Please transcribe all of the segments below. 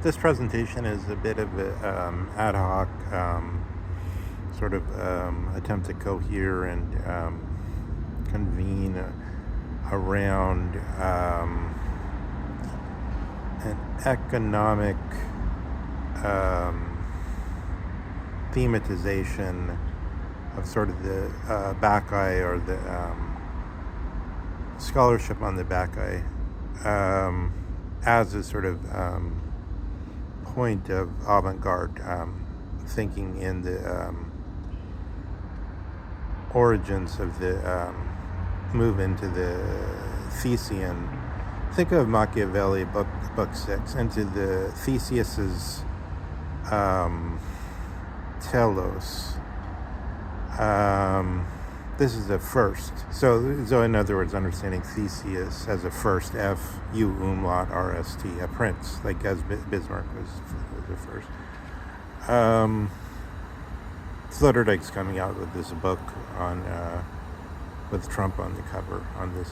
This presentation is a bit of an ad hoc sort of attempt to cohere and convene around an economic thematization of sort of the Bacchae, or the scholarship on the Bacchae, as a sort of point of avant-garde thinking in the origins of the move into the Thesean. Think of Machiavelli, book 6, into the Theseus's telos. This is the first. So in other words, understanding Theseus as a first, F-U umlaut R-S-T, a prince, like as Bismarck was the first. Sloterdijk's coming out with this book on with Trump on the cover on this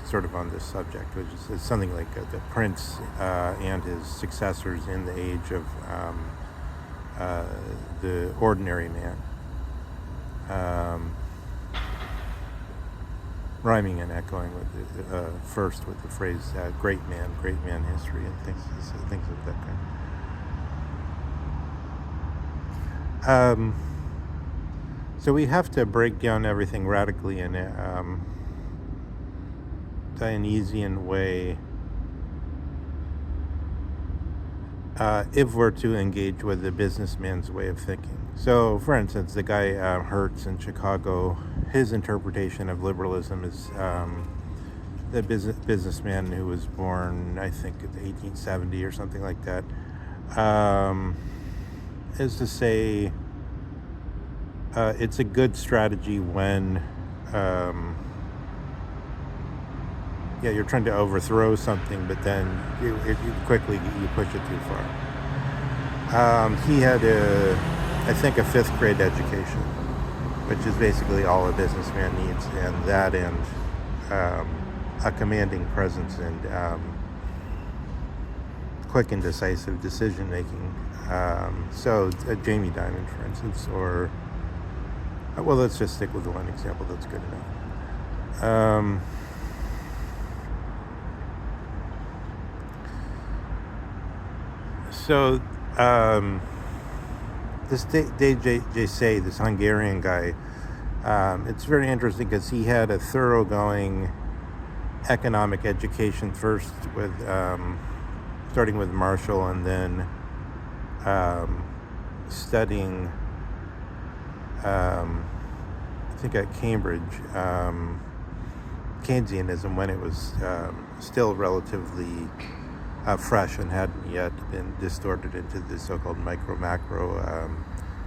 subject, which is something like the prince and his successors in the age of the ordinary man. Rhyming and echoing with the first with the phrase great man history, and things of that kind. So we have to break down everything radically in a Dionysian way if we're to engage with the businessman's way of thinking. So, for instance, the guy Hertz in Chicago, his interpretation of liberalism is the businessman who was born, I think, in 1870 or something like that, is to say it's a good strategy when you're trying to overthrow something, but then you quickly push it too far. He had I think a 5th grade education, which is basically all a businessman needs, and a commanding presence and quick and decisive decision making. So Jamie Dimon, for instance, or well, let's just stick with the one example that's good enough. So this J. this Hungarian guy, it's very interesting because he had a thoroughgoing economic education, first with starting with Marshall, and then studying I think at Cambridge Keynesianism when it was still relatively fresh and hadn't yet been distorted into the so-called micro-macro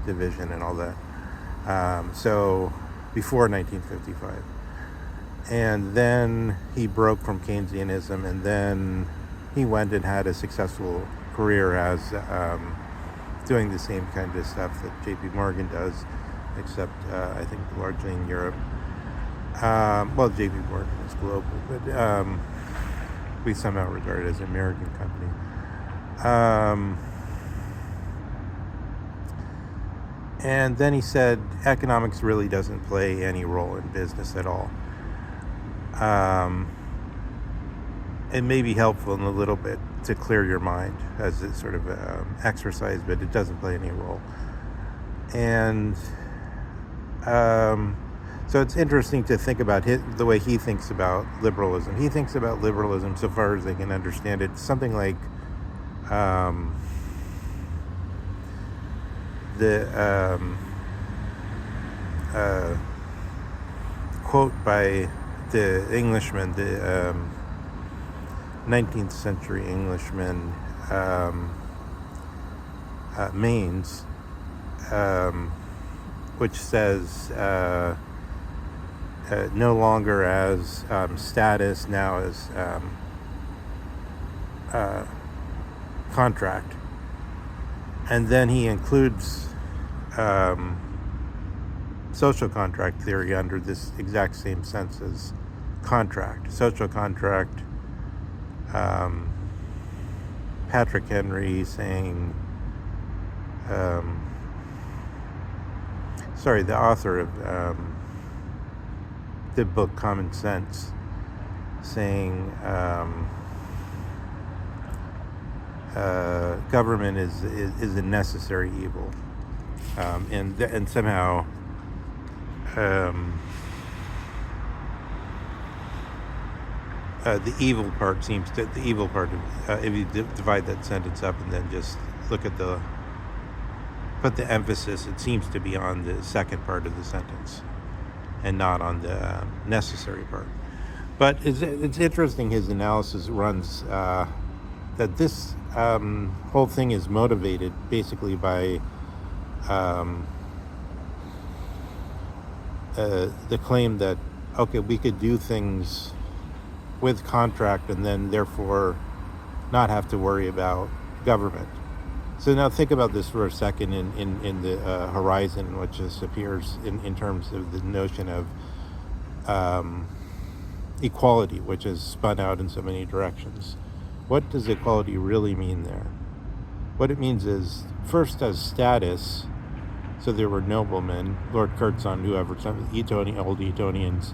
division and all that. So before 1955. And then he broke from Keynesianism, and then he went and had a successful career as doing the same kind of stuff that J.P. Morgan does, except I think largely in Europe. Well, J.P. Morgan is global, but we somehow regard it as an American company. And then he said economics really doesn't play any role in business at all. It may be helpful in a little bit to clear your mind as a sort of exercise, but it doesn't play any role. And so it's interesting to think about the way he thinks about liberalism. He thinks about liberalism, so far as I can understand it, something like the quote by the Englishman, the 19th century Englishman, Maynes, which says no longer as status, now as contract. And then he includes social contract theory under this exact same sense as contract. Social contract Patrick Henry saying, the author of the book Common Sense, saying government is a necessary evil, and somehow the evil part of if you divide that sentence up and then just put the emphasis, it seems to be on the second part of the sentence and not on the necessary part. But it's interesting, his analysis runs that this whole thing is motivated basically by the claim that, okay, we could do things with contract and then therefore not have to worry about government. So now think about this for a second in the horizon in which this appears in terms of the notion of equality, which is spun out in so many directions. What does equality really mean there? What it means is, first as status, so there were noblemen, Lord Curzon, whoever, some old Etonians,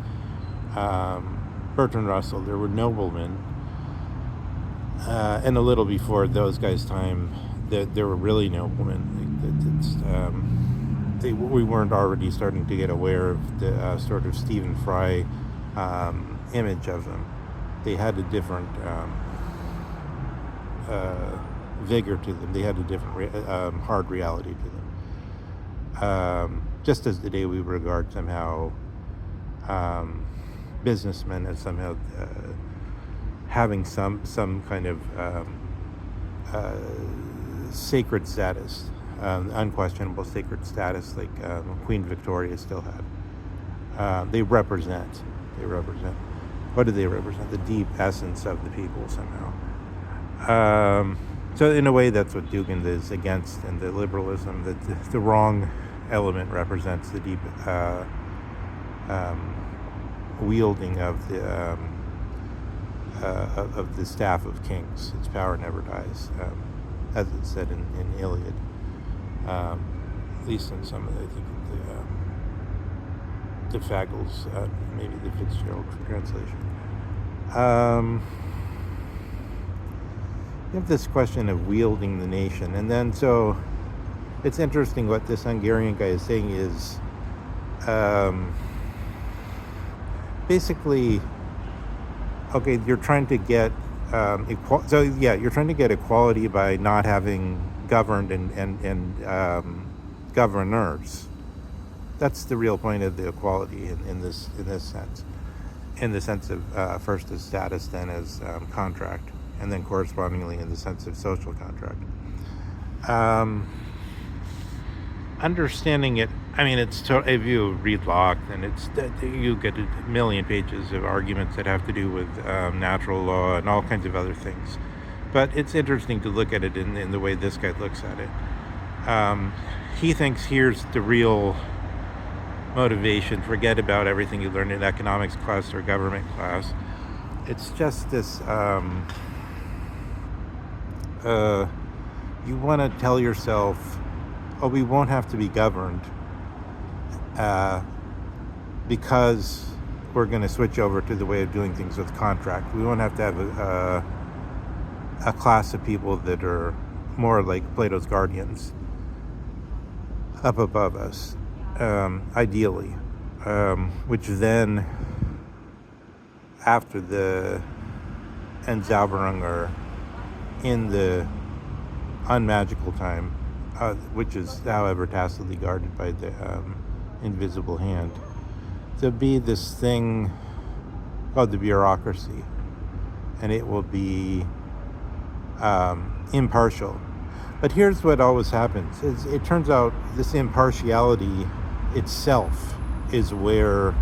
Bertrand Russell, there were noblemen, and a little before those guys' time, there were really noblemen. We weren't already starting to get aware of the sort of Stephen Fry image of them. They had a different vigor to them. They had a different hard reality to them. Just as today we regard somehow businessmen as somehow having some kind of sacred status, unquestionable sacred status, like Queen Victoria still had. They represent. What do they represent? The deep essence of the people somehow. So in a way, that's what Dugin is against, and the liberalism, that the wrong element represents the deep wielding of the staff of kings. Its power never dies, as it's said in Iliad. At least in some of the, I think the Fagles, maybe the Fitzgerald translation. You have this question of wielding the nation, and then so it's interesting what this Hungarian guy is saying is basically, okay, you're trying to get you're trying to get equality by not having governed and governors. That's the real point of the equality in this sense, in the sense of first as status, then as contract, and then correspondingly in the sense of social contract. Understanding it, I mean, if you read Locke, then you get a million pages of arguments that have to do with natural law and all kinds of other things. But it's interesting to look at it in the way this guy looks at it. He thinks here's the real motivation. Forget about everything you learned in economics class or government class. It's just this, you want to tell yourself, oh, we won't have to be governed because we're going to switch over to the way of doing things with contract. We won't have to have a class of people that are more like Plato's guardians up above us, ideally, which then, after the Endzauberung, or in the unmagical time, which is, however, tacitly guarded by the invisible hand, to be this thing called the bureaucracy, and it will be impartial. But here's what always happens: it turns out this impartiality itself is where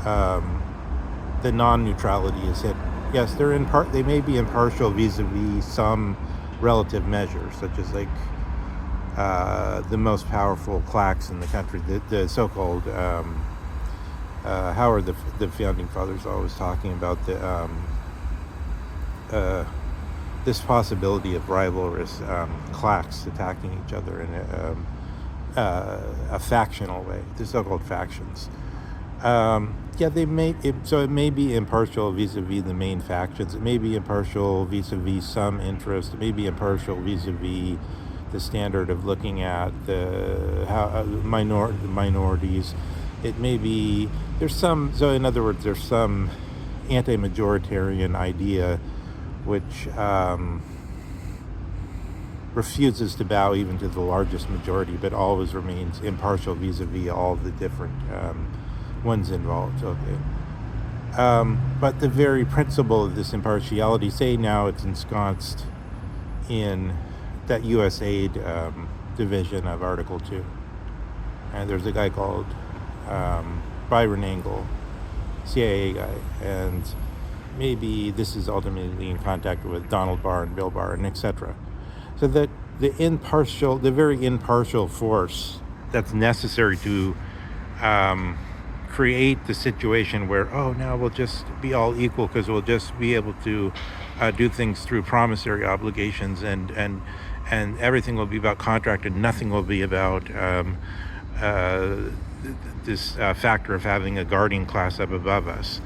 the non-neutrality is hit. Yes, they may be impartial vis-a-vis some relative measures, such as like the most powerful claques in the country, the so-called how are the founding fathers always talking about the this possibility of rivalrous claques attacking each other in a factional way, the so-called factions. It may be impartial vis-a-vis the main factions. It may be impartial vis-a-vis some interest. It may be impartial vis-a-vis the standard of looking at the minorities. It may be in other words, there's some anti-majoritarian idea which refuses to bow even to the largest majority, but always remains impartial vis-a-vis all the different ones involved. Okay. But the very principle of this impartiality, say now it's ensconced in that U.S. aid division of Article 2. And there's a guy called Byron Engel, CIA guy, and maybe this is ultimately in contact with Donald Barr and Bill Barr and etc. So that the very impartial force that's necessary to create the situation where, now we'll just be all equal because we'll just be able to do things through promissory obligations and everything will be about contract and nothing will be about this factor of having a guardian class up above us.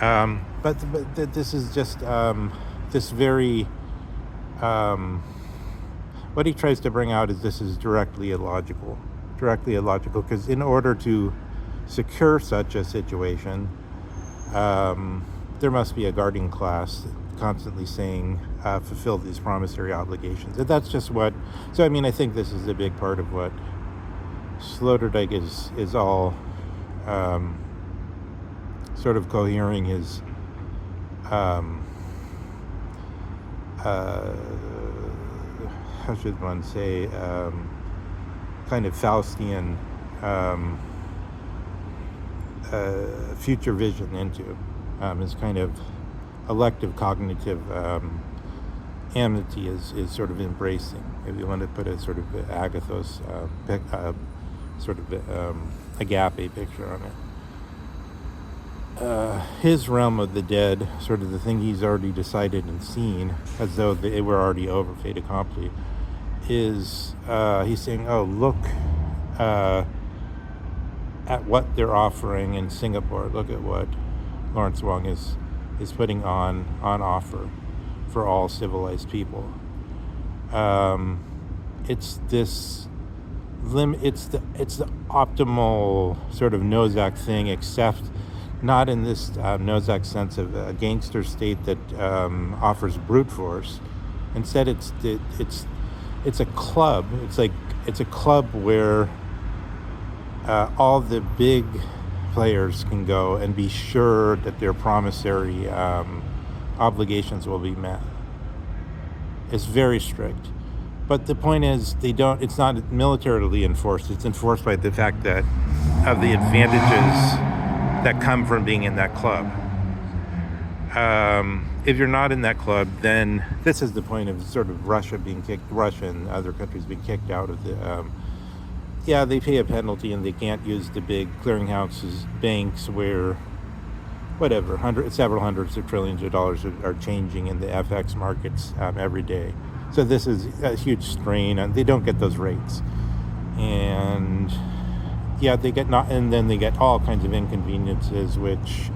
But this is just this very what he tries to bring out is this is directly illogical because in order to secure such a situation, there must be a guardian class constantly saying fulfill these promissory obligations. And that's just I think this is a big part of what Sloterdijk is all sort of cohering his how should one say kind of Faustian future vision into his kind of elective cognitive amity is sort of embracing, if you want to put a sort of agathos sort of agape picture on it. His realm of the dead, sort of the thing he's already decided and seen, as though they were already over, fait accompli, is he's saying, look at what they're offering in Singapore. Look at what Lawrence Wong is putting on offer for all civilized people. It's this it's the optimal sort of Nozick thing, except not in this Nozick sense of a gangster state that offers brute force. Instead, it's a club. It's a club where all the big players can go and be sure that their promissory obligations will be met. It's very strict. But the point is, it's not militarily enforced. It's enforced by the fact that of the advantages that come from being in that club. If you're not in that club, then this is the point of sort of Russia and other countries being kicked out of the. They pay a penalty and they can't use the big clearinghouses, banks where several hundreds of trillions of dollars are changing in the FX markets every day. So this is a huge strain, and they don't get those rates. And then they get all kinds of inconveniences, which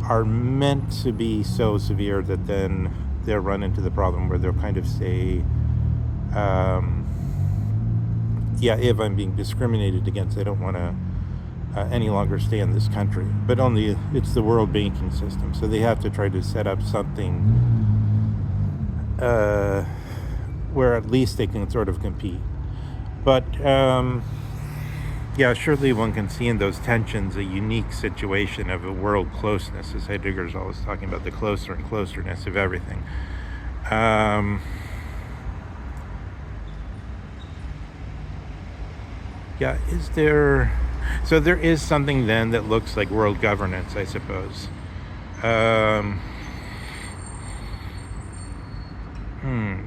are meant to be so severe that then they'll run into the problem where they'll kind of say, if I'm being discriminated against, I don't want to any longer stay in this country. But it's the world banking system, so they have to try to set up something where at least they can sort of compete. But surely one can see in those tensions a unique situation of a world closeness, as Heidegger's always talking about, the closer and closerness of everything. Is there... So there is something then that looks like world governance, I suppose.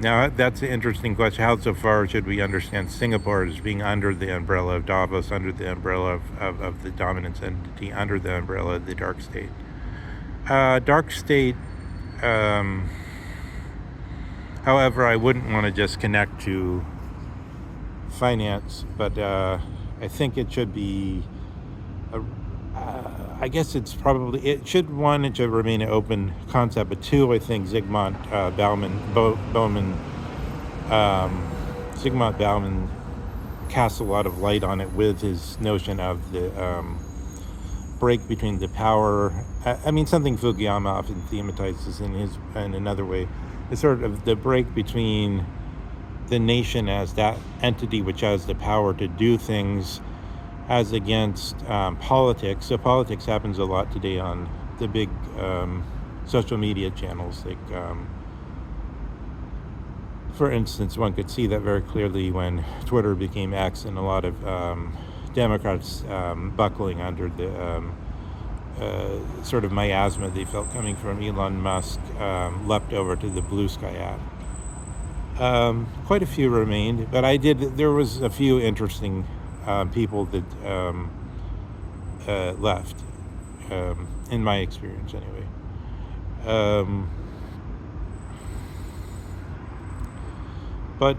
Now, that's an interesting question. How so far should we understand Singapore as being under the umbrella of Davos, under the umbrella of the dominance entity, under the umbrella of the dark state? Dark state, However, I wouldn't want to just connect to finance, but I think it should be. I guess it should remain an open concept, but two, I think Zygmunt Bauman casts a lot of light on it with his notion of the break between the power. I mean, something Fukuyama often thematizes in another way. It's sort of the break between the nation as that entity which has the power to do things, as against politics. So politics happens a lot today on the big social media channels. Like, for instance, one could see that very clearly when Twitter became X, and a lot of Democrats buckling under the sort of miasma they felt coming from Elon Musk leapt over to the Blue Sky app. Quite a few remained, but there was a few interesting people that left, in my experience anyway. But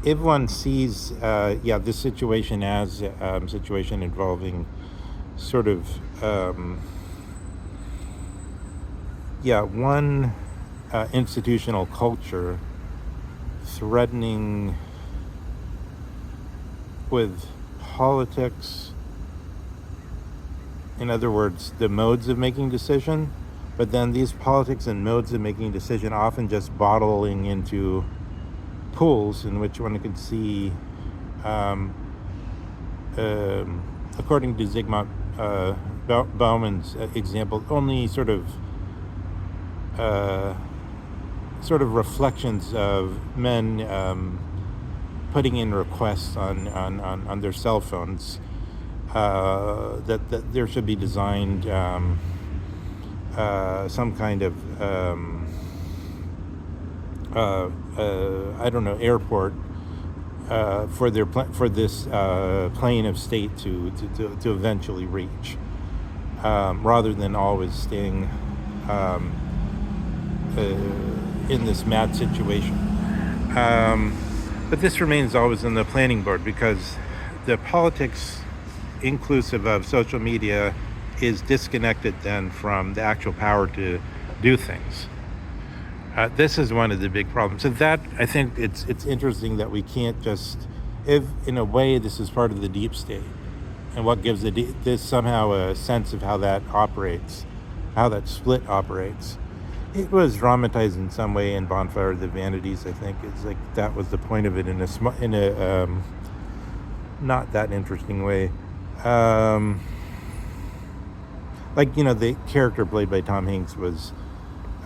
if one sees this situation as a situation involving sort of one institutional culture threatening with politics, in other words, the modes of making decision, but then these politics and modes of making decision often just bottling into pools in which one can see, according to Zygmunt Bauman's example, only sort of reflections of men putting in requests on their cell phones that there should be designed some kind of airport for this plane of state to eventually reach, rather than always staying in this mad situation. But this remains always in the planning board, because the politics inclusive of social media is disconnected then from the actual power to do things. This is one of the big problems. So that, I think it's interesting that we can't just, if in a way this is part of the deep state, and what gives this somehow a sense of how that operates, how that split operates. It was dramatized in some way in Bonfire of the Vanities, I think. It's like that was the point of it in a not that interesting way. The character played by Tom Hanks was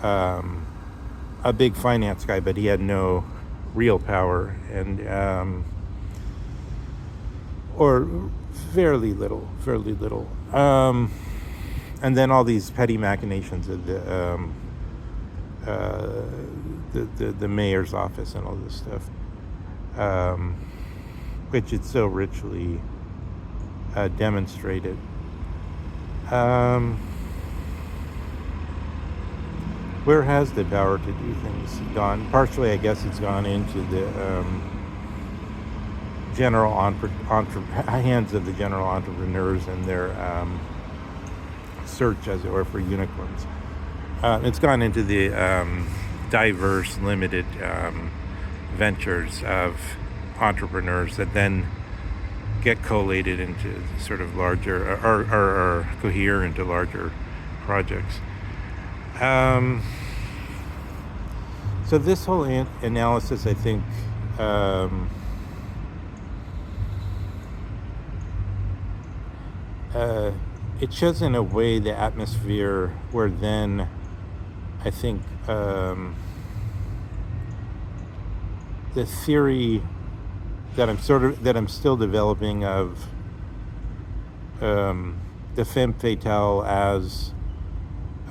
a big finance guy, but he had no real power, and or fairly little. And then all these petty machinations of the mayor's office and all this stuff, which is so richly demonstrated. Where has the power to do things gone? Partially, I guess it's gone into the hands of the general entrepreneurs and their search, as it were, for unicorns. It's gone into the diverse, limited ventures of entrepreneurs that then get collated into sort of larger, or cohere into larger projects. So this whole analysis, I think, it shows in a way the atmosphere where then I think the theory that I'm still developing of the Femme Fatale as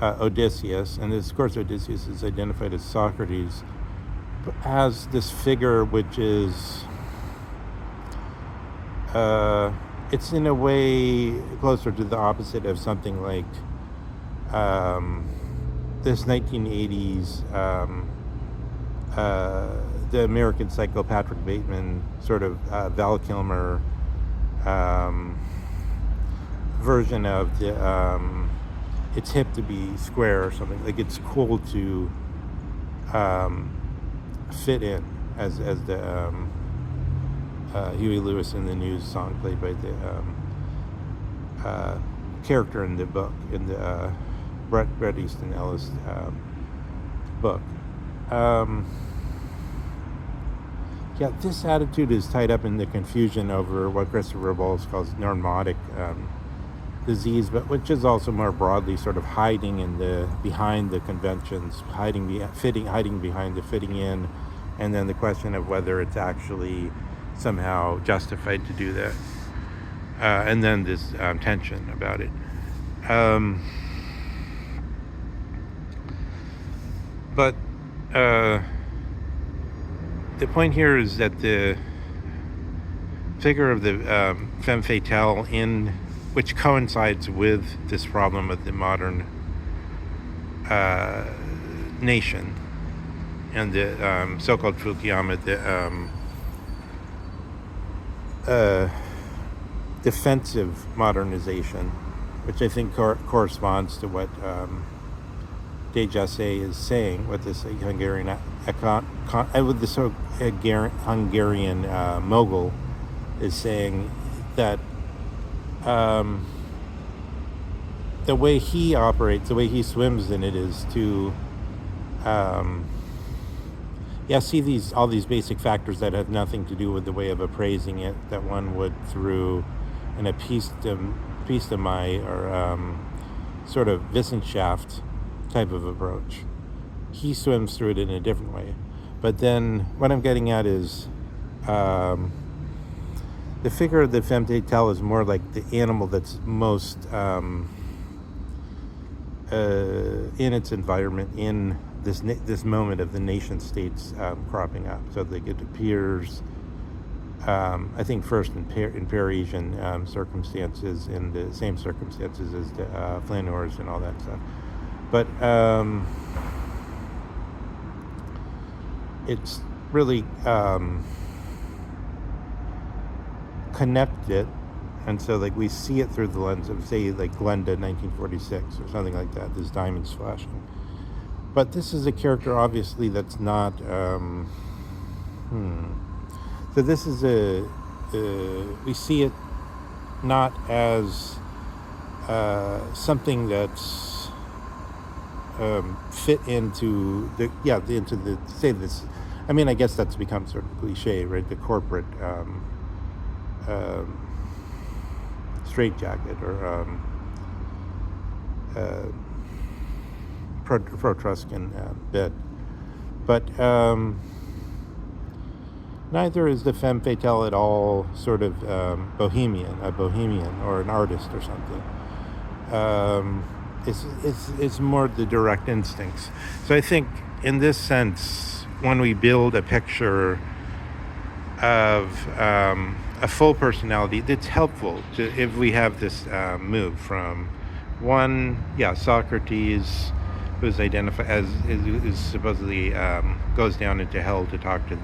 Odysseus, and of course Odysseus is identified as Socrates, as this figure which is it's in a way closer to the opposite of something like this 1980s the American Psycho Patrick Bateman sort of Val Kilmer version of the it's hip to be square or something. Like it's cool to fit in, as the Huey Lewis in the News song played by the character in the book, in the Bret Easton Ellis book. Yeah, this attitude is tied up in the confusion over what Christopher Bowles calls neurotic disease, but which is also more broadly sort of hiding in behind the conventions, hiding behind the fitting in, and then the question of whether it's actually somehow justified to do that, and then this tension about it. But the point here is that the figure of the femme fatale, which coincides with this problem of the modern nation and the so-called Fukuyama, the defensive modernization, which I think corresponds to what De Jassé is saying, what this Hungarian mogul is saying, that the way he operates, the way he swims in it, is to see all these basic factors that have nothing to do with the way of appraising it that one would through an episteme or sort of Wissenschaft type of approach. He swims through it in a different way. But then what I'm getting at is the figure of the femme fatale is more like the animal that's most in its environment, in this moment of the nation states cropping up. So like it appears, I think first in Parisian circumstances, in the same circumstances as the flaneurs and all that stuff. But it's really connected, and so like we see it through the lens of, say, like Glenda 1946 or something like that, this diamonds flashing. But this is a character obviously that's not so this is we see it not as something that's fit into say this. I mean, I guess that's become sort of cliche, right? The corporate straitjacket or Protruscan bit. But neither is the femme fatale at all sort of a bohemian or an artist or something. It's more the direct instincts. So I think in this sense, when we build a picture of a full personality, it's helpful if we have this move from one, Socrates, who's identified as is supposedly goes down into hell to talk to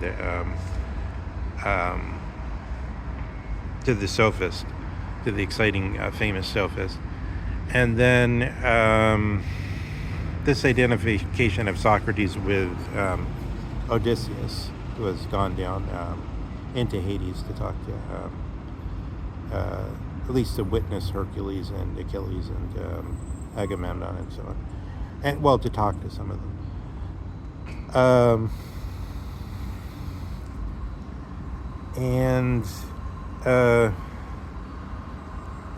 the sophist, to the exciting famous sophist. And then this identification of Socrates with Odysseus, who has gone down into Hades to talk to, at least to witness Hercules and Achilles and Agamemnon and so on. And, well, to talk to some of them. And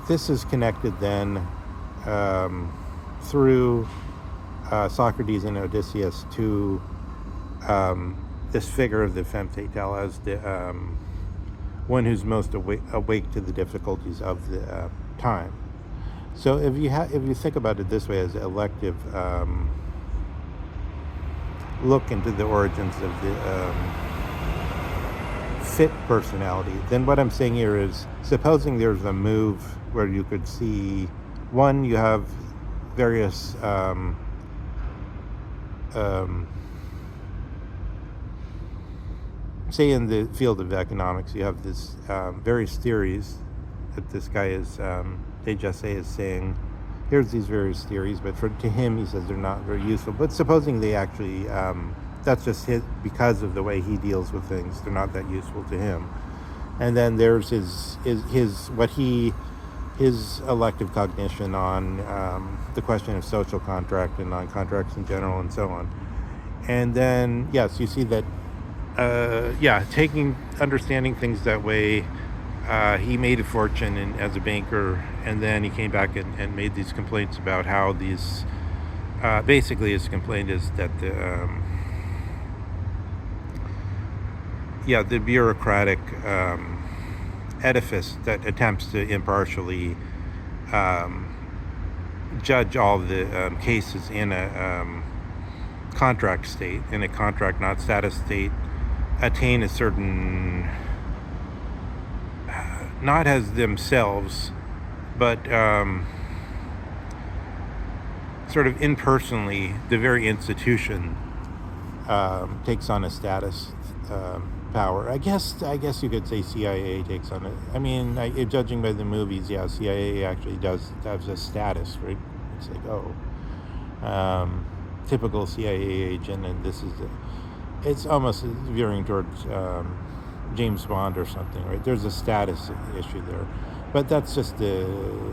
this is connected then through Socrates and Odysseus to this figure of the femme fatale as the one who's most awake to the difficulties of the time. So if you think about it this way, as an elective look into the origins of the fit personality, then what I'm saying here is, supposing there's a move where you could see, one, you have various say in the field of economics, you have this various theories that this guy is, Dejassé is saying, here's these various theories, but to him, he says they're not very useful. But supposing they actually, that's just because of the way he deals with things, they're not that useful to him. And then there's his elective cognition on the question of social contract and on contracts in general and so on. And then, yes, you see that, understanding things that way, he made a fortune as a banker, and then he came back and made these complaints about how these, basically his complaint is that the bureaucratic edifice that attempts to impartially judge all the cases in a contract state, in a contract not status state, attain a certain, not as themselves, but sort of impersonally, the very institution takes on a status power. I guess you could say CIA takes on it. I mean, judging by the movies, yeah, CIA actually does have a status, right? It's like, typical CIA agent, and this is it's almost veering towards James Bond or something, right? There's a status issue there, but that's just the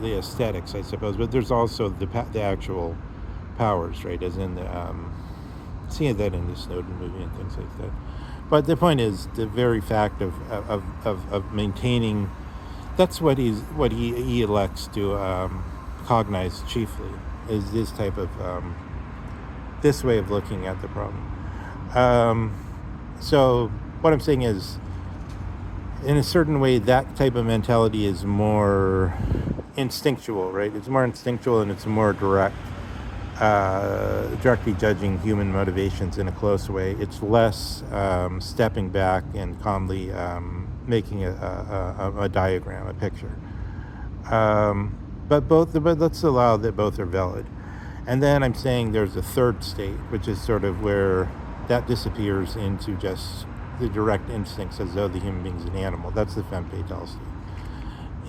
aesthetics, I suppose. But there's also the actual powers, right? As in the seeing that in the Snowden movie and things like that. But the point is, the very fact of maintaining, that's what he elects to cognize chiefly, is this type of this way of looking at the problem. So what I'm saying is, in a certain way, that type of mentality is more instinctual, right? It's more instinctual and it's more direct, directly judging human motivations in a close way. It's less stepping back and calmly making a diagram, a picture. But let's allow that both are valid. And then I'm saying there's a third state, which is sort of where that disappears into just the direct instincts, as though the human being's an animal. That's the femme fatale state.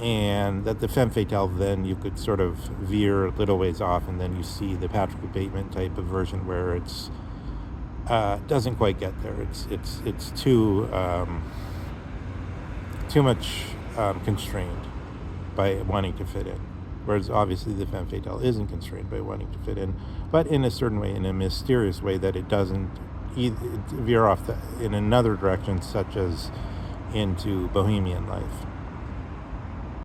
And that the femme fatale, then you could sort of veer a little ways off, and then you see the Patrick Bateman type of version where it's doesn't quite get there. It's too much constrained by wanting to fit in. Whereas obviously the femme fatale isn't constrained by wanting to fit in, but in a certain way, in a mysterious way, that it doesn't veer off in another direction, such as into bohemian life.